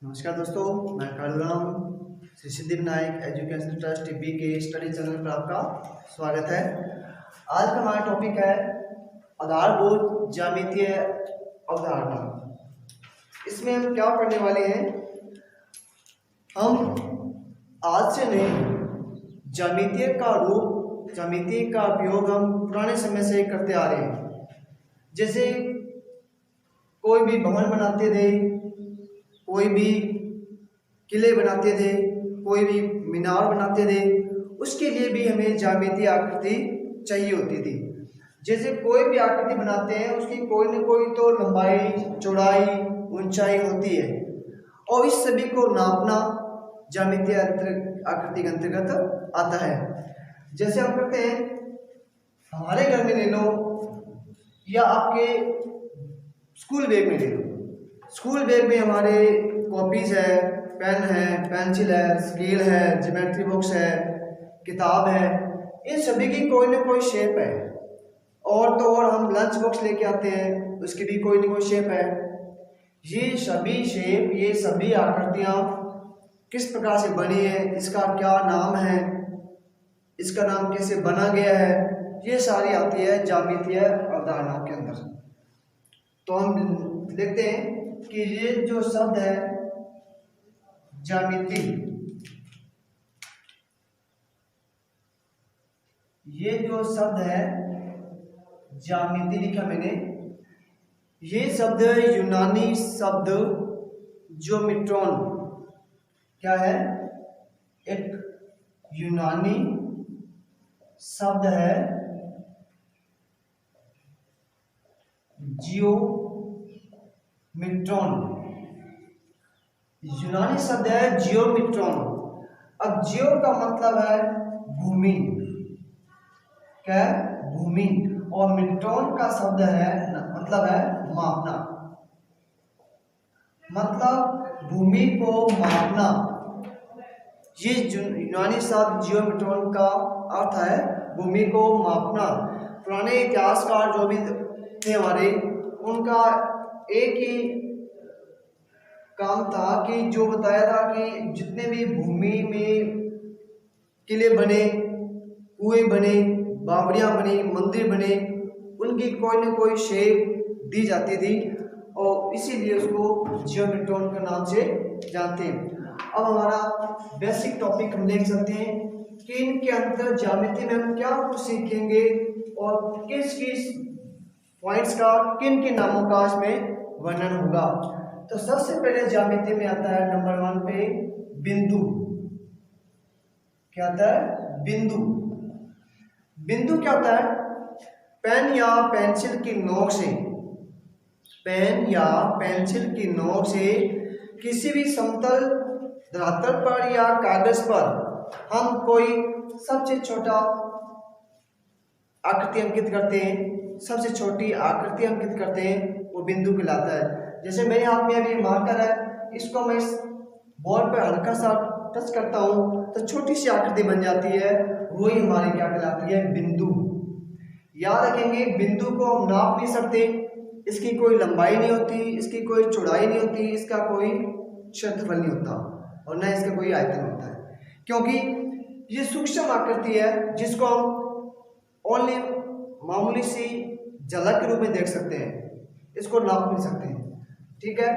नमस्कार दोस्तों, मैं Kaluram Shri Siddhivinayak education trust TB के स्टडी चैनल पर आपका स्वागत है। आज का हमारा टॉपिक है आधारभूत ज्यामितीय अवधारणा। इसमें हम क्या पढ़ने वाले हैं? हम आज से नहीं, ज्यामितीय का रूप, ज्यामितीय का उपयोग हम पुराने समय से करते आ रहे हैं। जैसे कोई भी भवन बनाते थे, कोई भी किले बनाते थे, कोई भी मीनार बनाते थे, उसके लिए भी हमें ज्यामितीय आकृति चाहिए होती थी। जैसे कोई भी आकृति बनाते हैं, उसकी कोई न कोई तो लंबाई, चौड़ाई, ऊंचाई होती है और इस सभी को नापना ज्यामितीय आकृति के अंतर्गत आता है। जैसे हम करते हैं, हमारे घर में ले लो या आपके स्कूल बैग में ले लो। स्कूल बैग में हमारे कॉपीज है, पेन है, पेंसिल है, स्केल है, ज्योमेट्री बॉक्स है, किताब है, इन सभी की कोई ना कोई शेप है। और तो और हम लंच बॉक्स लेके आते हैं, उसकी भी कोई ना कोई शेप है। ये सभी शेप, ये सभी आकृतियाँ किस प्रकार से बनी है, इसका क्या नाम है, इसका नाम कैसे बना गया है, ये सारी आती है ज्यामितीय अवधारणाओं के अंदर। तो हम देखते हैं कि ये जो शब्द है ज्यामिति, ये जो शब्द है ज्यामिति लिखा मैंने, ये शब्द यूनानी शब्द ज्योमेट्रॉन, क्या है? एक यूनानी शब्द है जियोमेट्रॉन, यूनानी शब्द है जियोमेट्रॉन। अब जियो का मतलब है भूमि, क्या है? भूमि। और मेट्रॉन का शब्द है, मतलब है मापना, मतलब भूमि को मापना। ये यूनानी शब्द जियोमेट्रॉन का अर्थ है भूमि को मापना। पुराने इतिहासकार जो भी थे हमारे, उनका एक ही काम था कि जो बताया था कि जितने भी भूमि में किले बने, कुएं बने, बावड़ियां बनी, मंदिर बने, उनकी कोई न कोई शेप दी जाती थी और इसीलिए उसको जियोमेट्रॉन के नाम से जानते हैं। अब हमारा बेसिक टॉपिक हम देख सकते हैं कि इनके अंतर ज्यामिति में हम क्या कुछ सीखेंगे और किस किस पॉइंट्स का, किन किन नामों का इसमें वर्णन होगा। तो सबसे पहले ज्यामिति में आता है नंबर 1 पे बिंदु। क्या आता है? बिंदु। बिंदु क्या होता है? पेन या पेंसिल की नोक से, पेन या पेंसिल की नोक से किसी भी समतल धरातल पर या कागज पर हम कोई सबसे छोटा आकृति अंकित करते हैं, सबसे छोटी आकृति अंकित करते हैं, वो बिंदु कहलाता है। जैसे मेरे हाथ में अभी मार्कर है, इसको मैं इस बोर्ड पर हल्का सा टच करता हूँ तो छोटी सी आकृति बन जाती है, वही हमारी क्या कहलाती है? बिंदु। याद रखेंगे, बिंदु को हम नाप नहीं सकते, इसकी कोई लंबाई नहीं होती, इसकी कोई चौड़ाई नहीं होती, इसका कोई क्षेत्रफल नहीं होता और न इसका कोई आयतन होता है, क्योंकि ये सूक्ष्म आकृति है जिसको हम ओनली मामूली सी झलक के रूप में देख सकते हैं, इसको नाप नहीं सकते। ठीक है,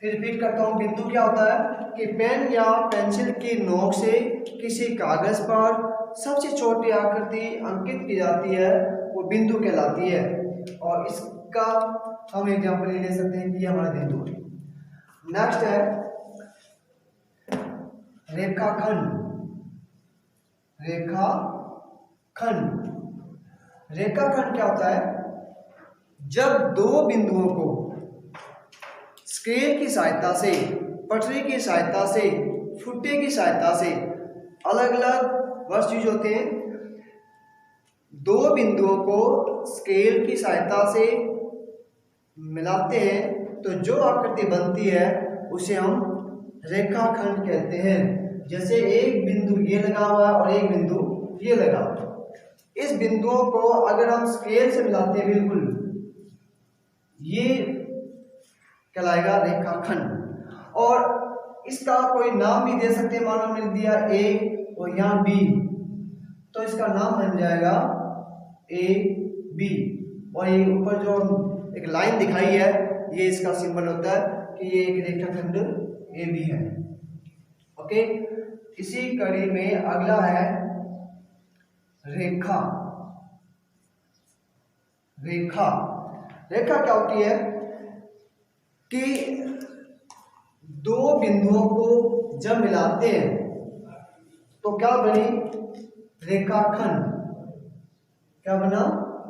फिर रिपीट करता हूँ। बिंदु क्या होता है कि पेन या पेंसिल की नोक से किसी कागज पर सबसे छोटी आकृति अंकित की जाती है, वो बिंदु कहलाती है। और इसका हम एग्जाम्पल ले सकते हैं कि ये हमारा बिंदु है। नेक्स्ट है रेखाखंड। रेखाखंड, रेखाखंड क्या होता है? जब दो बिंदुओं को स्केल की सहायता से, पटरी की सहायता से, फुट्टे की सहायता से, अलग अलग वर्ड यूज होते हैं, दो बिंदुओं को स्केल की सहायता से मिलाते हैं तो जो आकृति बनती है उसे हम रेखाखंड कहते हैं। जैसे एक बिंदु ये लगा हुआ है और एक बिंदु ये लगा हुआ है, इस बिंदुओं को अगर हम स्केल से मिलाते हैं बिल्कुल, ये कहलाएगा रेखाखंड। और इसका कोई नाम भी दे सकते हैं, मानो मैंने दिया ए और यहाँ बी, तो इसका नाम बन जाएगा ए बी। और ये ऊपर जो एक लाइन दिखाई है ये इसका सिंबल होता है कि ये एक रेखाखंड ए बी है। ओके, इसी कड़ी में अगला है रेखा। रेखा रेखा क्या होती है कि दो बिंदुओं को जब मिलाते हैं तो क्या बनी? रेखाखंड। क्या बना?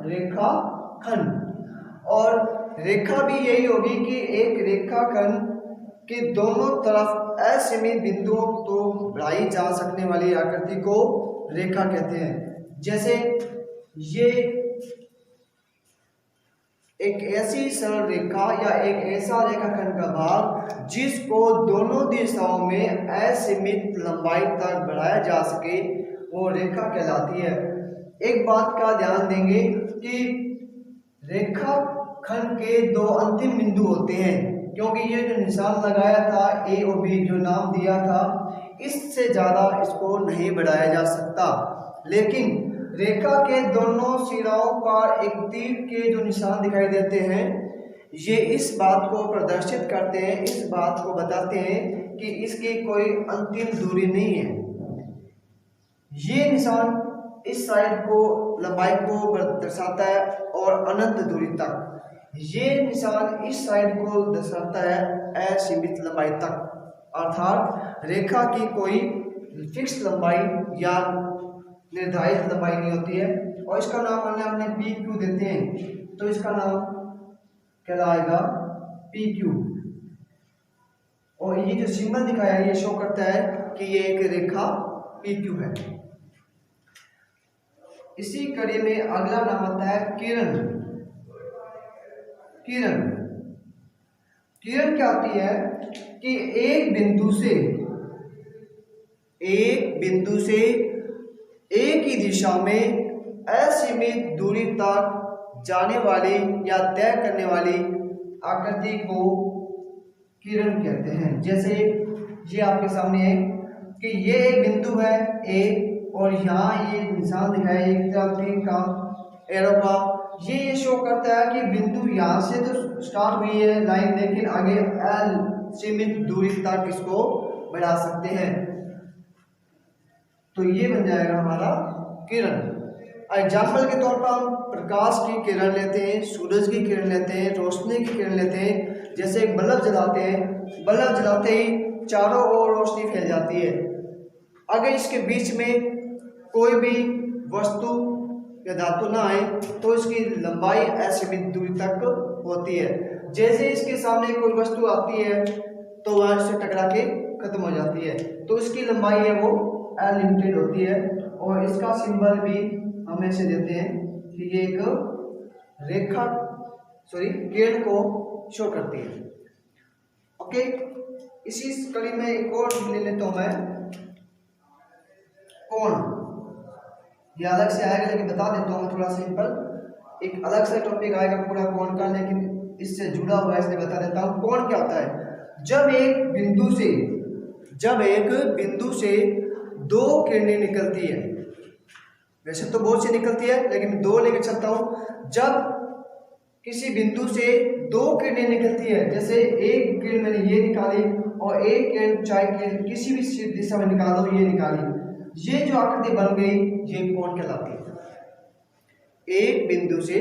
रेखाखंड। और रेखा भी यही होगी कि एक रेखाखंड के दोनों तरफ असीमित बिंदुओं तो बढ़ाई जा सकने वाली आकृति को रेखा कहते हैं। जैसे ये एक ऐसी सरल रेखा या एक ऐसा रेखाखंड का भाग जिसको दोनों दिशाओं में असीमित लंबाई तक बढ़ाया जा सके वो रेखा कहलाती है। एक बात का ध्यान देंगे कि रेखाखंड के दो अंतिम बिंदु होते हैं, क्योंकि ये जो निशान लगाया था ए और बी जो नाम दिया था इससे ज़्यादा इसको नहीं बढ़ाया जा सकता। लेकिन रेखा के दोनों सिराओं पर एक तीर के जो निशान दिखाई देते हैं ये इस बात को प्रदर्शित करते हैं, इस बात को बताते हैं कि इसकी कोई अंतिम दूरी नहीं है। ये निशान इस साइड को लंबाई को दर्शाता है और अनंत दूरी तक, ये निशान इस साइड को दर्शाता है असीमित लंबाई तक। अर्थात रेखा की कोई फिक्स लंबाई या निर्धारित लंबाई नहीं होती है। और इसका नाम हमने पी क्यू देते हैं तो इसका नाम कहलाएगा पी क्यू। और ये जो सिंबल दिखाया है ये शो करता है कि ये एक रेखा पी क्यू है। इसी कड़ी में अगला नाम आता है किरण। किरण किरण क्या होती है कि एक बिंदु से एक ही दिशा में असीमित दूरी तक जाने वाली या तय करने वाली आकृति को किरण कहते हैं। जैसे ये आपके सामने है कि ये एक बिंदु है ए और यहाँ ये निशान दिखाया एक तीर का एरो का, ये शो करता है कि बिंदु यहाँ से तो स्टार्ट हुई है लाइन, लेकिन आगे असीमित दूरी तक इसको बढ़ा सकते हैं। तो ये बन जाएगा हमारा किरण। एग्जाम्पल के तौर पर हम प्रकाश की किरण लेते हैं, सूरज की किरण लेते हैं, रोशनी की किरण लेते हैं। जैसे एक बल्ब जलाते हैं, बल्ब जलाते ही चारों ओर रोशनी फैल जाती है। अगर इसके बीच में कोई भी वस्तु या धातु ना आए तो इसकी लंबाई असीमित दूरी तक होती है। जैसे इसके सामने कोई वस्तु आती है तो वह इससे टकरा के खत्म हो जाती है, तो इसकी लंबाई है वो अनलिमिटेड होती है। और इसका सिंबल भी हम ऐसे देते हैं कि ये एक किरण को शो करती है। ओके, इसी कड़ी में एक और ले लेता हूं मैं कोण। ये अलग से आएगा लेकिन बता देता हूँ थोड़ा सिंपल, एक अलग से टॉपिक आएगा पूरा कोण का, लेकिन इससे जुड़ा हुआ है इसलिए बता देता हूँ। कोण क्या होता है? जब एक बिंदु से दो किरणें निकलती है, वैसे तो बहुत सी निकलती है लेकिन दो लेके चलता हूँ। जब किसी बिंदु से दो किरणें निकलती है, जैसे एक किरण मैंने ये निकाली और एक किरण चाहे किरण किसी भी दिशा में निकाल दो, ये निकाली, ये जो आकृति बन गई ये कोण कहलाती है। एक बिंदु से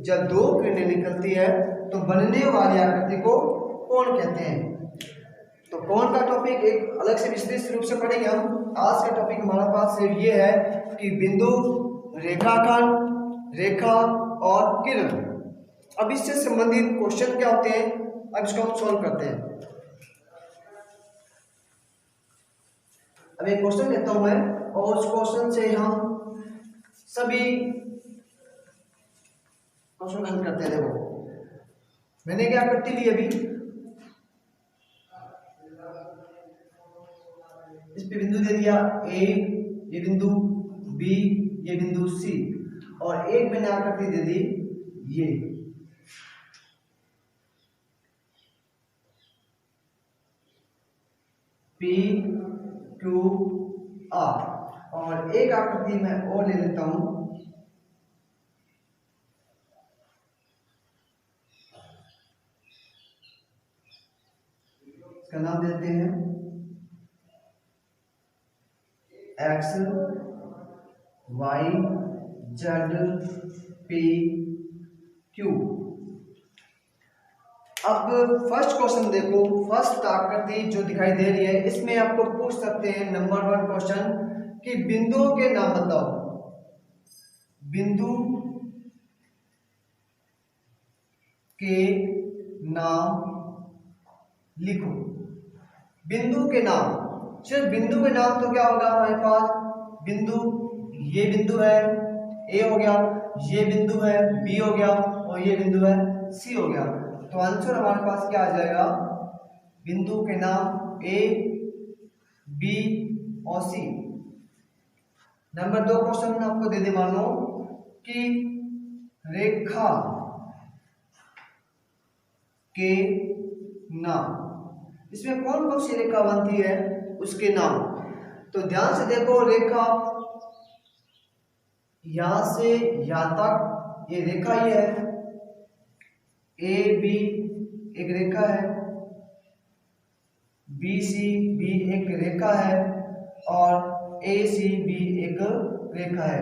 जब दो किरणें निकलती है तो बनने वाली आकृति को कोण कहते हैं। तो कोण का टॉपिक एक अलग से विस्तृत रूप से पढ़ेंगे हम। आज का टॉपिक हमारा पास सिर्फ ये है कि बिंदु, रेखाखंड, रेखा और किरण। अब इससे संबंधित क्वेश्चन क्या होते हैं, अब इसको हम सॉल्व करते हैं। अब एक क्वेश्चन लेता हूं मैं और उस क्वेश्चन से हम सभी क्वेश्चन हल करते हैं। देखो मैंने क्या आकृति ली अभी, इस पे बिंदु दे दिया ए, ये बिंदु बी, ये बिंदु सी, और एक मैंने आकृति दे दी ये। P Q R. और एक आकृति मैं और ले लेता हूं, इसका नाम देते हैं X Y Z P Q. अब फर्स्ट क्वेश्चन देखो, फर्स्ट आकृति जो दिखाई दे रही है इसमें आपको पूछ सकते हैं नंबर 1 क्वेश्चन कि बिंदुओं के नाम बताओ। बिंदु के नाम लिखो। बिंदु के नाम, सिर्फ बिंदु के नाम तो क्या होगा हमारे पास, बिंदु, ये बिंदु है ए हो गया, ये बिंदु है बी हो गया, और ये बिंदु है सी हो गया। तो आंसर हमारे पास क्या आ जाएगा, बिंदु के नाम ए बी और सी। नंबर 2 क्वेश्चन आपको दे दे, मानो कि रेखा के नाम, इसमें कौन कौन सी रेखा बनती है उसके नाम। तो ध्यान से देखो, रेखा यहां से यहां तक ये रेखा ही है, ए बी एक रेखा है, बी सी बी एक रेखा है, और ए सी बी एक रेखा है।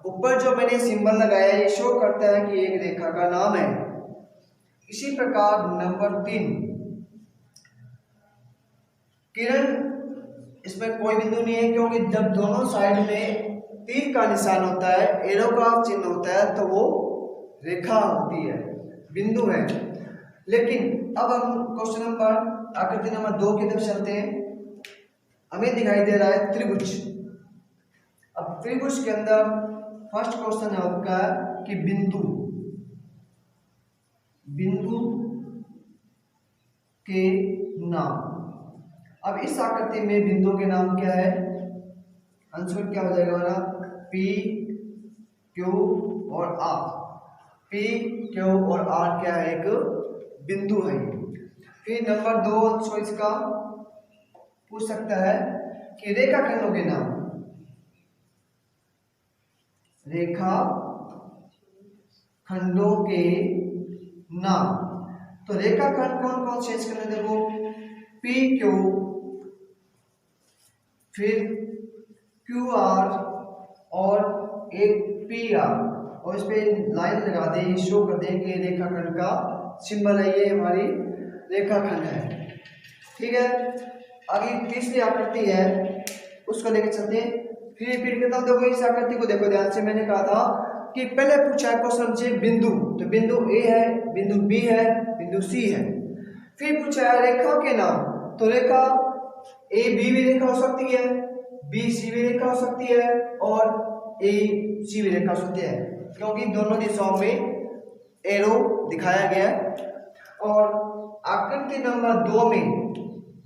ऊपर जो मैंने सिंबल लगाया है ये शो करता है कि एक रेखा का नाम है। इसी प्रकार नंबर 3 किरण, इसमें कोई बिंदु नहीं है क्योंकि जब दोनों साइड में तीर का निशान होता है, एरो का चिन्ह होता है, तो वो रेखा होती है, बिंदु है। लेकिन अब हम क्वेश्चन नंबर आकृति नंबर 2 की तरफ चलते हैं। हमें दिखाई दे रहा है त्रिभुज। अब त्रिभुज के अंदर फर्स्ट क्वेश्चन है आपका कि बिंदु, बिंदु के नाम। अब इस आकृति में बिंदु के नाम क्या है, आंसर क्या हो जाएगा हमारा, पी क्यू और आर। पी क्यू और आर क्या है, एक बिंदु है। फिर नंबर 2 आंसर इसका पूछ सकता है कि रेखाखंडों के नाम। रेखा खंडों के नाम, तो रेखाखंड कौन कौन से इसके अंदर देखो, पी क्यू, फिर क्यू आर और एक पी आर, और इस पे लाइन लगा दे, शो कर दे कि रेखाखंड का सिंबल है, ये हमारी रेखाखंड है। ठीक है, आगे तीसरी आकृति है उसको लेकर चलते हैं। फिर रिपीट करता हूं, देखो इस आकृति को देखो ध्यान से। मैंने कहा था कि पहले पूछा है क्वेश्चन से बिंदु, तो बिंदु ए है, बिंदु बी है, बिंदु सी है। फिर पूछा है रेखा के नाम, तो रेखा ए बी भी रेखा हो सकती है, बी सी भी रेखा हो सकती है, और ए सी भी रेखा हो सकती है, क्योंकि दोनों दिशाओं में एरो दिखाया गया है। और आकृति नंबर 2 में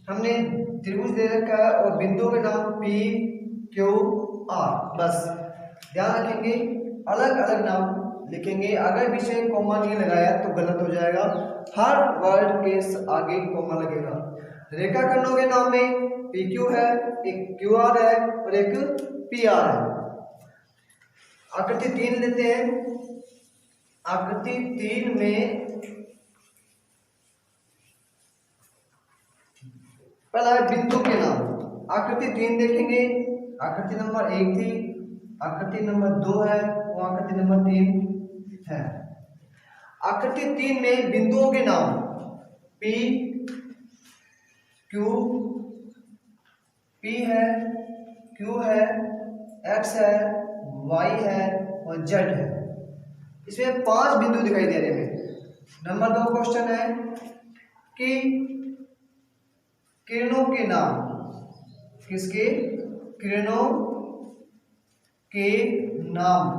हमने त्रिभुज दे रखा है और बिंदु के नाम पी क्यू आर। बस ध्यान रखेंगे, अलग अलग नाम लिखेंगे। अगर विषय कॉमा नहीं लगाया तो गलत हो जाएगा, हर वर्ड के आगे कॉमा लगेगा। रेखाखंडों के नाम में पी क्यू है, एक क्यू आर है और एक पी आर है। आकृति 3 लेते हैं। आकृति 3 में पहला है बिंदु के नाम। आकृति 3 देखेंगे, आकृति नंबर 1 थी, आकृति नंबर 2 है, वो आकृति नंबर 3 है। आकृति 3 में बिंदुओं के नाम P Q, P है, Q है, X है, Y है और Z है। इसमें 5 बिंदु दिखाई दे रहे हैं। नंबर 2 क्वेश्चन है कि किरणों के नाम, किसके, किरणों के नाम।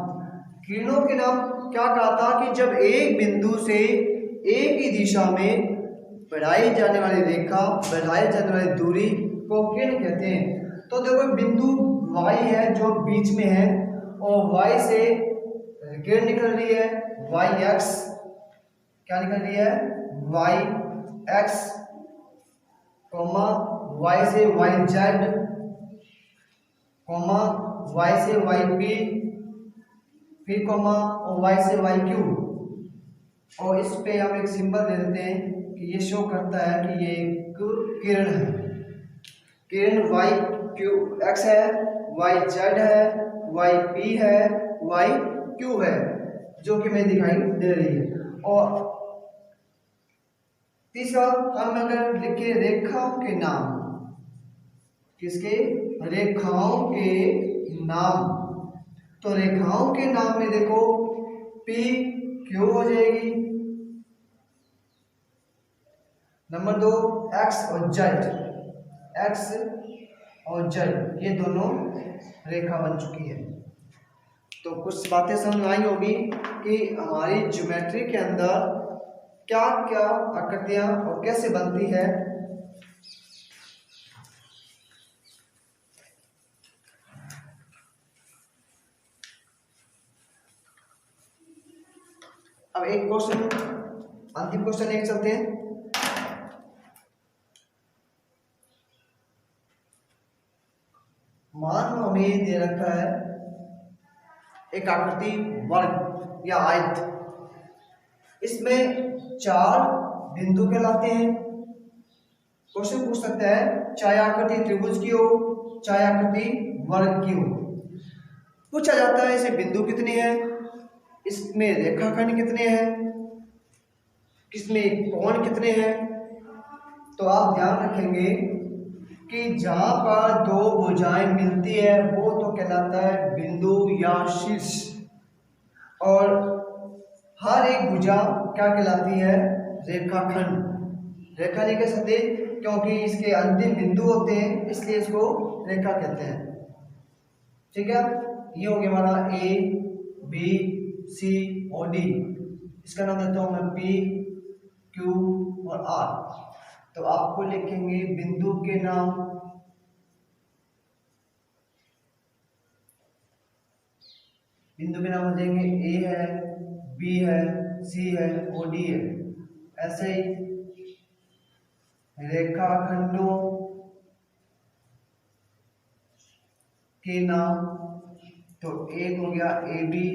किरणों के नाम क्या कहा था कि जब एक बिंदु से एक ही दिशा में बढ़ाई जाने वाली रेखा, बढ़ाई जाने वाली दूरी को किरण कहते हैं। तो देखो बिंदु Y है जो बीच में है, और Y से किरण निकल रही है YX, क्या निकल रही है YX, वाई से वाई जेड, कॉमा वाई से वाई पी, फिर कॉमा और वाई से वाई क्यू। और इस पे हम एक सिंबल दे देते हैं कि ये शो करता है कि ये एक किरण है। किरण वाई क्यू एक्स है, वाई जेड है, वाई पी है, वाई क्यू है, जो कि हमें दिखाई दे रही है। और तीसरा हम अगर लिखे रेखाओं के नाम, किसके? रेखाओं के नाम। तो रेखाओं के नाम में देखो पी क्यू हो जाएगी, नंबर 2 एक्स और जेड, एक्स और जेड ये दोनों रेखा बन चुकी है। तो कुछ बातें समझ आई होगी कि हमारी ज्योमेट्री के अंदर क्या क्या आकृतियां और कैसे बनती है। अब एक क्वेश्चन, अंतिम क्वेश्चन लेके चलते हैं। मान लो हमें दे रखा है एक आकृति वर्ग या आयत, इसमें 4 बिंदु कहलाते हैं। क्वेश्चन पूछ सकता है चाहे आकृति त्रिभुज की हो चाहे आकृति वर्ग की हो, पूछा जाता है इसे बिंदु कितने हैं, इसमें रेखाखंड कितने हैं, इसमें कोण कितने हैं। तो आप ध्यान रखेंगे कि जहां पर 2 भुजाएं मिलती है वो तो कहलाता है बिंदु या शीर्ष, और हर एक भुजा क्या कहलाती है? रेखाखंड। रेखा नहीं कह सकते क्योंकि इसके अंतिम बिंदु होते हैं, इसलिए इसको रेखा कहते हैं। ठीक है, ये हो गया हमारा ए बी सी और डी। इसका नाम देता हूं मैं पी क्यू और आर। तो आपको लिखेंगे बिंदु के नाम, बिंदु के नाम हो जाएंगे ए है, बी है, सी है और डी है। ऐसे ही रेखाखंडों के नाम, तो एक हो गया A B,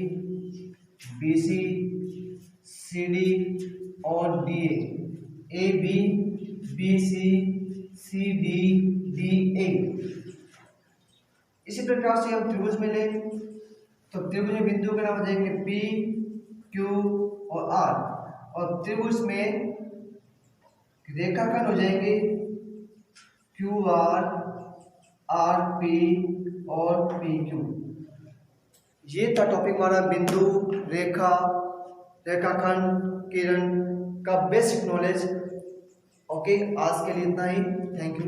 B C, C D और D A B, B C, C D, D A. इसी प्रकार से हम त्रिभुज में ले तो त्रिभुज में बिंदु के नाम हो जाएंगे पी क्यू और आर, और त्रिभुज में रेखाखंड हो जाएंगे क्यू आर, आर पी और पी क्यू। ये था टॉपिक हमारा बिंदु, रेखा, रेखाखंड, किरण का बेसिक नॉलेज। ओके, आज के लिए इतना ही। Thank you.